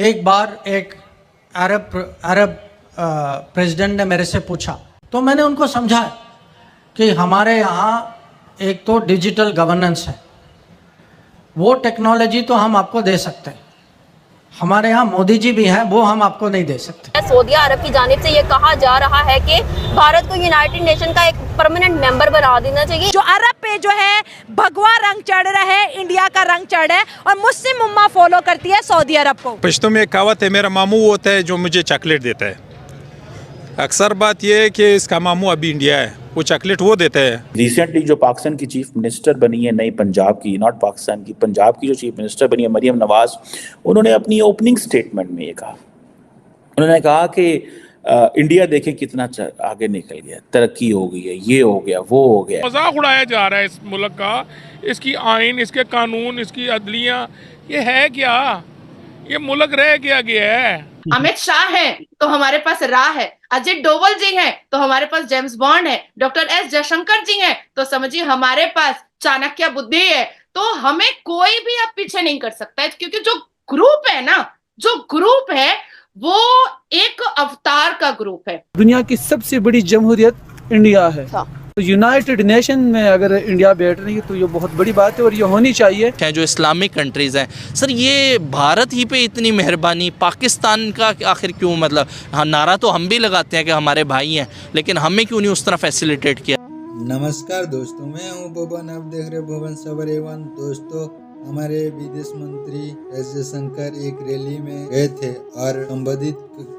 एक बार एक अरब प्रेसिडेंट ने मेरे से पूछा, तो मैंने उनको समझाया कि हमारे यहाँ एक तो डिजिटल गवर्नेंस है, वो टेक्नोलॉजी तो हम आपको दे सकते हैं, हमारे यहाँ मोदी जी भी हैं, वो हम आपको नहीं दे सकते। सऊदी अरब की जानिब से ये कहा जा रहा है कि भारत को यूनाइटेड नेशन का एक परमानेंट मेंबर बना देना चाहिए। जो अरब पे जो है भगवा रंग चढ़ रहा है, इंडिया का रंग चढ़ है और मुस्लिम उम्मा फॉलो करती है सऊदी अरब को। पश्तो में एक कहावत है, मेरा मामू होता है जो मुझे चॉकलेट देता है। अक्सर बात यह है कि इसका मामू अभी इंडिया है, वो चॉकलेट वो देता है। रिसेंटली जो पाकिस्तान की चीफ मिनिस्टर बनी है नई, पंजाब की, नॉट पाकिस्तान की, पंजाब की जो चीफ मिनिस्टर बनी है मरियम नवाज, उन्होंने अपनी ओपनिंग स्टेटमेंट में ये कहा, उन्होंने कहा कि इंडिया देखें कितना आगे निकल गया, तरक्की हो गई है, ये हो गया, वो हो गया। मजाक उड़ाया जा रहा है इस मुल्क का, इसकी आइन, इसके कानून, इसकी अदलियाँ, ये है क्या? ये मुल्क रह गया है। अमित शाह है तो हमारे पास राह है, अजित डोवल जी हैं तो हमारे पास जेम्स बॉन्ड है, डॉक्टर एस जयशंकर जी हैं तो समझिए हमारे पास चाणक्य बुद्धि है। तो हमें कोई भी अब पीछे नहीं कर सकता है, क्योंकि जो ग्रुप है ना, जो ग्रुप है वो एक अवतार का ग्रुप है। दुनिया की सबसे बड़ी जमहूरियत इंडिया है, तो यूनाइटेड नेशन में अगर इंडिया बैठ रही है तो ये बहुत बड़ी बात है और ये होनी चाहिए। जो इस्लामिक कंट्रीज़ हैं सर, ये भारत ही पे इतनी मेहरबानी, पाकिस्तान का आखिर क्यों? मतलब हाँ, नारा तो हम भी लगाते हैं कि हमारे भाई हैं, लेकिन हमें क्यों नहीं उस तरह फैसिलिटेट किया। नमस्कार दोस्तों, मैं हूं भुवन, आप देख रहे भुवन सबर एवन। दोस्तों, हमारे विदेश मंत्री एस जयशंकर एक रैली में गए थे और संबोधित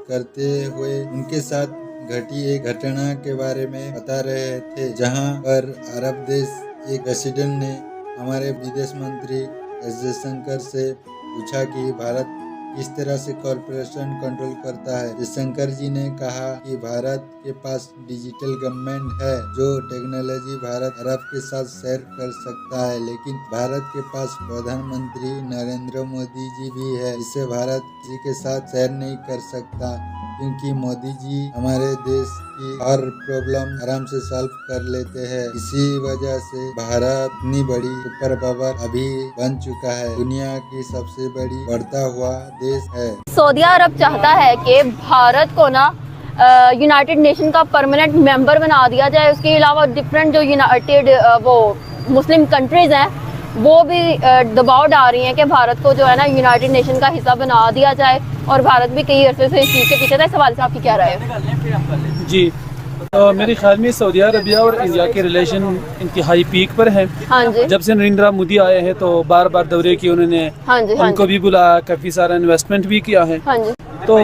करते हुए उनके साथ घटी एक घटना के बारे में बता रहे थे, जहां पर अरब देश एक प्रेसिडेंट ने हमारे विदेश मंत्री एस जयशंकर से पूछा कि भारत किस तरह से कॉरपोरेशन कंट्रोल करता है। जयशंकर जी ने कहा कि भारत के पास डिजिटल गवर्नमेंट है जो टेक्नोलॉजी भारत अरब के साथ शेयर कर सकता है, लेकिन भारत के पास प्रधानमंत्री नरेंद्र मोदी जी भी है, जिसे भारत किसी के साथ शेयर नहीं कर सकता, क्योंकि मोदी जी हमारे देश की हर प्रॉब्लम आराम से सॉल्व कर लेते हैं। इसी वजह से भारत इतनी बड़ी सुपर पावर अभी बन चुका है, दुनिया की सबसे बड़ी बढ़ता हुआ देश है। सऊदी अरब चाहता है कि भारत को ना यूनाइटेड नेशन का परमानेंट मेंबर बना दिया जाए। उसके अलावा डिफरेंट जो यूनाइटेड वो मुस्लिम कंट्रीज हैं वो भी दबाव डाल रही हैं कि भारत को जो है ना यूनाइटेड नेशन का हिस्सा बना दिया जाए, और भारत भी कई अरसे से इस चीज़ के पीछे था। इस सवाल से आपकी क्या राय है? जी, तो मेरे ख्याल में सऊदी अरबिया और इंडिया के रिलेशन इंतहाई पीक पर है। हाँ जी। जब से नरेंद्र मोदी आए हैं तो बार बार दौरे किए उन्होंने, हाँ जी, उनको भी बुलाया, काफ़ी सारा इन्वेस्टमेंट भी किया है। हाँ जी। तो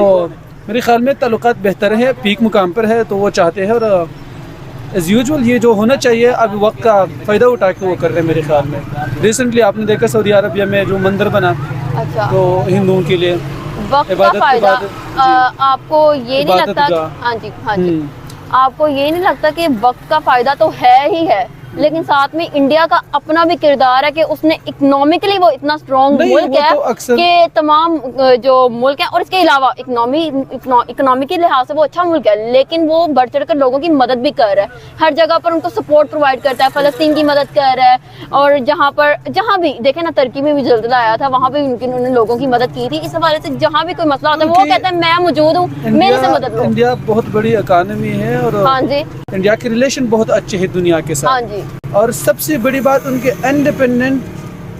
मेरे ख्याल में ताल्लुकात बेहतर है, पीक मुकाम पर है, तो वो चाहते हैं और एज़ यूजुअल ये जो होना चाहिए अब वक्त का फ़ायदा उठा के वो कर रहे हैं। मेरे ख्याल में रिसेंटली आपने देखा सऊदी अरबिया में जो मंदिर बना, अच्छा, तो हिंदुओं के लिए वक्त का फायदा, आपको ये नहीं लगता? हाँ जी, हाँ जी, आपको ये नहीं लगता कि वक्त का फायदा तो है ही है, लेकिन साथ में इंडिया का अपना भी किरदार है कि उसने इकोनॉमिकली वो इतना स्ट्रॉन्ग मुल्क है कि तमाम जो मुल्क है, और इसके अलावा इकोनॉमी के लिहाज से वो अच्छा मुल्क है, लेकिन वो बढ़ चढ़ कर लोगों की मदद भी कर रहा है, हर जगह पर उनको सपोर्ट प्रोवाइड करता है, फलस्तीन की मदद कर रहा है, और जहाँ भी देखे ना, तुर्की में भी जल्दला आया था, वहाँ भी उन्होंने लोगों की मदद की थी। इस हवाले से जहाँ भी कोई मसला होता है वो कहता है मैं मौजूद हूँ, मेरे से मदद लो। इंडिया बहुत बड़ी इकानमी है और हाँ जी, इंडिया के रिलेशन बहुत अच्छे हैं दुनिया के साथ। हाँ जी। और सबसे बड़ी बात उनके इंडिपेंडेंट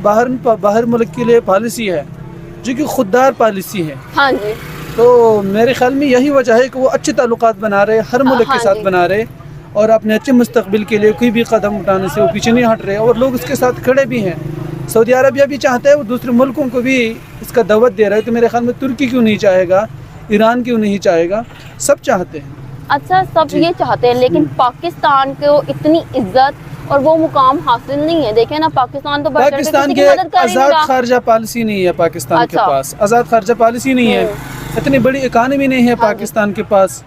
बाहर मुल्क के लिए पॉलिसी है, जो कि खुददार पॉलिसी है। हाँ जी। तो मेरे ख्याल में यही वजह है कि वो अच्छे ताल्लुकात बना रहे, हर मुल्क के साथ बना रहे, और अपने अच्छे मुस्तकबिल के लिए कोई भी कदम उठाने से वो पीछे नहीं हट रहे, और लोग उसके साथ खड़े भी हैं। सऊदी अरबिया भी चाहता है, वो दूसरे मुल्कों को भी इसका दावत दे रहा है, तो मेरे ख्याल में तुर्की क्यों नहीं चाहेगा, ईरान क्यों नहीं चाहेगा, सब चाहते हैं। अच्छा, सब ये चाहते हैं, लेकिन पाकिस्तान को इतनी इज्जत और वो मुकाम हासिल नहीं है। देखें ना, पाकिस्तान तो पाकिस्तान के आज़ाद खारजा पॉलिसी नहीं है, पाकिस्तान के पास आज़ाद खारजा पॉलिसी नहीं है, इतनी बड़ी इकानमी नहीं है पाकिस्तान के पास।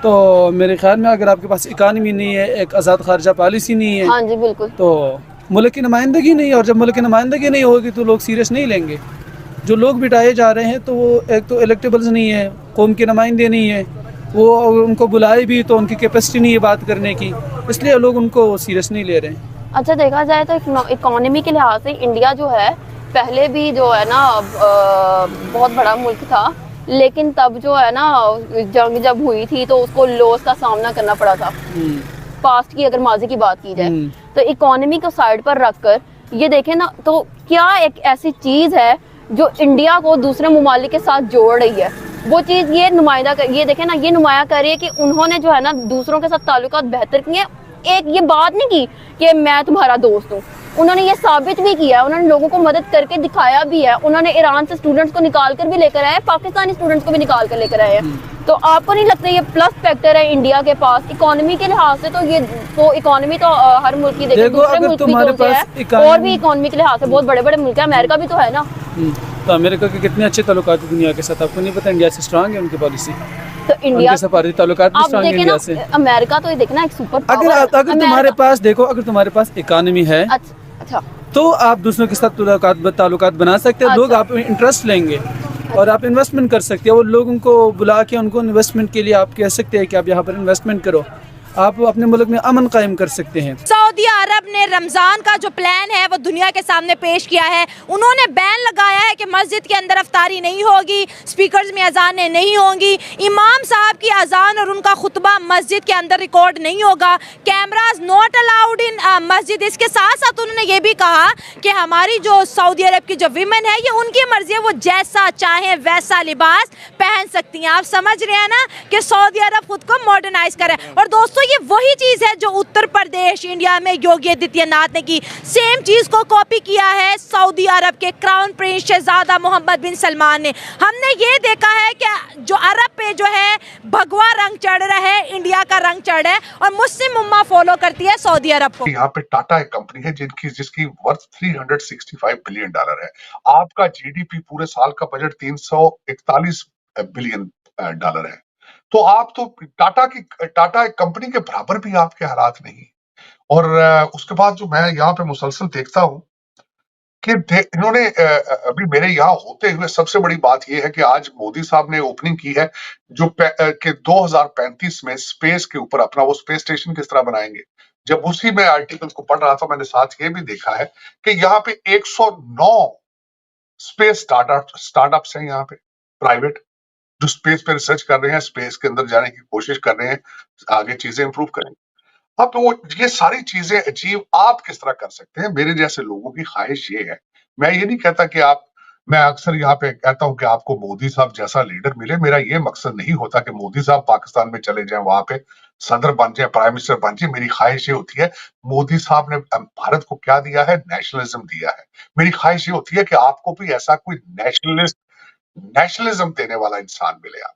तो मेरे ख्याल में अगर आपके पास इकानमी नहीं है, एक आज़ाद खारजा पॉलिसी नहीं है, हाँ जी बिल्कुल, तो मुल्क की नुमाइंदगी नहीं है, और जब मुल्क की नुमाइंदगी नहीं होगी तो लोग सीरियस नहीं लेंगे। जो लोग बिठाए जा रहे हैं तो वो एक तो इलेक्टेबल्स नहीं है, कौम के नुमाइंदे नहीं है, वो उनको बुलाए भी तो उनकी कैपेसिटी नहीं है बात करने की, इसलिए लोग उनको सीरियस नहीं ले रहे हैं। अच्छा, देखा जाए तो इकोनॉमी के लिहाज से इंडिया जो है पहले भी जो है ना बहुत बड़ा मुल्क था, लेकिन तब जो है ना जंग जब हुई थी तो उसको लॉस का सामना करना पड़ा था। पास्ट की अगर माजी की बात की जाए तो इकोनॉमी को साइड पर रखकर ये देखें ना, तो क्या एक ऐसी चीज है जो इंडिया को दूसरे ममालिक के साथ जोड़ रही है, वो चीज ये ये देखें ना, ये नुमाया कर रही है कि उन्होंने जो है ना दूसरों के साथ ताल्लुकात बेहतर किए। एक ये बात नहीं की कि मैं तुम्हारा दोस्त हूँ, उन्होंने ये साबित भी किया है, उन्होंने लोगों को मदद करके दिखाया भी है। उन्होंने ईरान से स्टूडेंट्स को निकाल कर भी लेकर आए, पाकिस्तानी स्टूडेंट्स को भी निकाल कर लेकर आए हैं। तो आपको नहीं लगता ये प्लस फैक्टर है इंडिया के पास इकोनॉमी के लिहाज से? तो ये तो इकोनॉमी तो हर मुल्क की देखो, दूसरे मुल्क भी तो है और भी इकोनॉमी के लिहाज से बहुत बड़े बड़े मुल्क है, अमेरिका भी तो है ना। तो अमेरिका के कितने अच्छे ताल्लुकात है दुनिया के साथ, आपको नहीं पता? इंडिया से स्ट्रांग है उनकी पॉलिसी, तो इंडिया सफारती ताल्लुकात भी स्ट्रांग है इंडिया से। अमेरिका तो ये देखना एक सुपर पावर है। अगर तुम्हारे पास देखो, अगर तुम्हारे पास इकोनॉमी है अच्छा तो आप दूसरों के साथ ताल्लुकात बना सकते हैं। लोग आप इंटरेस्ट लेंगे और आप इन्वेस्टमेंट कर सकते हैं, और लोगों को बुला के उनको इन्वेस्टमेंट के लिए आप कह सकते हैं कि आप यहाँ पर इन्वेस्टमेंट करो, आप अपने मुल्क में अमन कायम कर सकते हैं। सऊदी अरब ने रमज़ान का जो प्लान है वो दुनिया के सामने पेश किया है। उन्होंने बैन लगाया है कि मस्जिद के अंदर अफ्तारी नहीं होगी, स्पीकर्स में अजानें नहीं होंगी, इमाम साहब की अजान और उनका खुतबा मस्जिद के अंदर रिकॉर्ड नहीं होगा, कैमराज नॉट अलाउड इन मस्जिद। इसके साथ साथ उन्होंने ये भी कहा कि हमारी जो सऊदी अरब की जो वीमेन है ये उनकी मर्जी है, वो जैसा चाहे वैसा लिबास पहन सकती हैं। आप समझ रहे हैं ना कि सऊदी अरब खुद को मॉडर्नाइज कर रहा है। और दोस्तों ये वही चीज है जो उत्तर प्रदेश इंडिया में योगी आदित्यनाथ ने की, सेम चीज को कॉपी किया है सऊदी अरब के क्राउन प्रिंस शहजादा मोहम्मद बिन सलमान ने। हमने ये देखा है कि जो अरब पे जो है भगवा रंग चढ़ रहा है, इंडिया का रंग चढ़ है, और मुस्लिम उम्मा फॉलो करती है सऊदी अरब को। यहाँ पे टाटा एक कंपनी है जिसकी वर्थ $365 बिलियन है। आपका जीडीपी पूरे साल का बजट $341 बिलियन है। तो आप तो टाटा एक कंपनी के बराबर भी आपके हालात नहीं। और उसके बाद जो मैं यहाँ पे मुसलसल देखता हूँ कि इन्होंने अभी मेरे यहाँ होते हुए सबसे बड़ी बात यह है कि आज मोदी साहब ने ओपनिंग की है जो कि 2035 में स्पेस के ऊपर अपना वो स्पेस स्टेशन किस तरह बनाएंगे। जब उसी में आर्टिकल को पढ़ रहा था मैंने साथ ये भी देखा है कि यहाँ पे 109 स्पेस स्टार्टअप्स हैं यहाँ पे प्राइवेट, जो स्पेस पे रिसर्च कर रहे हैं, स्पेस के अंदर जाने की कोशिश कर रहे हैं, आगे चीजें इंप्रूव करेंगे। अब वो ये सारी चीजें अचीव आप किस तरह कर सकते हैं? मेरे जैसे लोगों की ख्वाहिश ये है, मैं ये नहीं कहता कि मैं अक्सर यहाँ पे कहता हूँ कि आपको मोदी साहब जैसा लीडर मिले। मेरा ये मकसद नहीं होता कि मोदी साहब पाकिस्तान में चले जाएं, वहां पे सदर बन जाए, प्राइम मिनिस्टर बन जाए। मेरी ख्वाहिश ये होती है, मोदी साहब ने भारत को क्या दिया है? नेशनलिज्म दिया है। मेरी ख्वाहिश ये होती है कि आपको भी ऐसा कोई नेशनलिज्म देने वाला इंसान मिले। आप